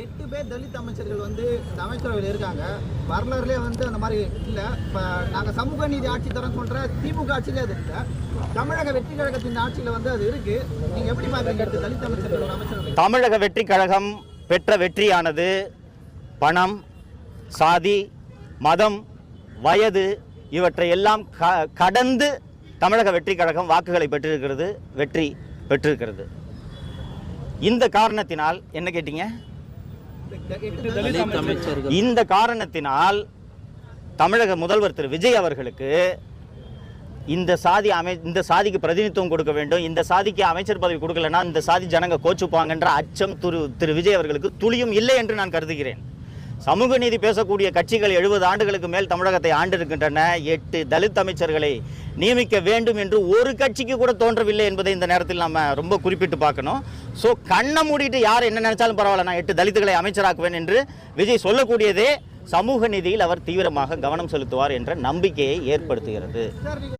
8 பேர் தலித் அமைச்சர்கள் வந்து இந்த அமைச்சரவையில் இருக்காங்க. வரலாறுலேயே வந்து அந்த மாதிரி இல்லை. இப்போ நாங்கள் சமூக நீதி ஆட்சி தரோம் சொல்கிற திமுக ஆட்சியிலே அது இல்லை. தமிழக வெற்றி கழகத்தின் ஆட்சியில் வந்து அது இருக்கு. நீங்கள் எப்படி பார்க்குறீங்க? தலித் அமைச்சர்கள் ஒரு அமைச்சரவை. தமிழக வெற்றி கழகம் பெற்ற வெற்றியானது பணம், சாதி, மதம், வயது இவற்றை எல்லாம் கடந்து தமிழக வெற்றி கழகம் வாக்குகளை பெற்றிருக்கிறது, வெற்றி பெற்றிருக்கிறது. இந்த காரணத்தினால் என்ன கேட்டீங்க? இந்த காரணத்தினால் தமிழக முதல்வர் திரு விஜய் அவர்களுக்கு இந்த சாதிக்கு பிரதிநிதித்துவம் கொடுக்க வேண்டும், இந்த சாதிக்கு அமைச்சர் பதவி கொடுக்கலன்னா இந்த சாதி ஜனங்க கோச்சுப்பாங்கன்ற அச்சம் திரு விஜய் அவர்களுக்கு துளியும் இல்லை என்று நான் கருதுகிறேன். சமூக நீதி பேசக்கூடிய கட்சிகள் 70 ஆண்டுகளுக்கு மேல் தமிழகத்தை ஆண்டிருக்கின்றன. 8 தலித் அமைச்சர்களை நியமிக்க வேண்டும் என்று ஒரு கட்சிக்கு கூட தோன்றவில்லை என்பதை இந்த நேரத்தில் நம்ம ரொம்ப குறிப்பிட்டு பார்க்கணும். ஸோ கண்ணை மூடிட்டு யார் என்ன நினைச்சாலும் பரவாயில்ல, நான் 8 தலித்துகளை அமைச்சராக்குவேன் என்று விஜய் சொல்லக்கூடியதே சமூக நீதியில் அவர் தீவிரமாக கவனம் செலுத்துவார் என்ற நம்பிக்கையை ஏற்படுத்துகிறது.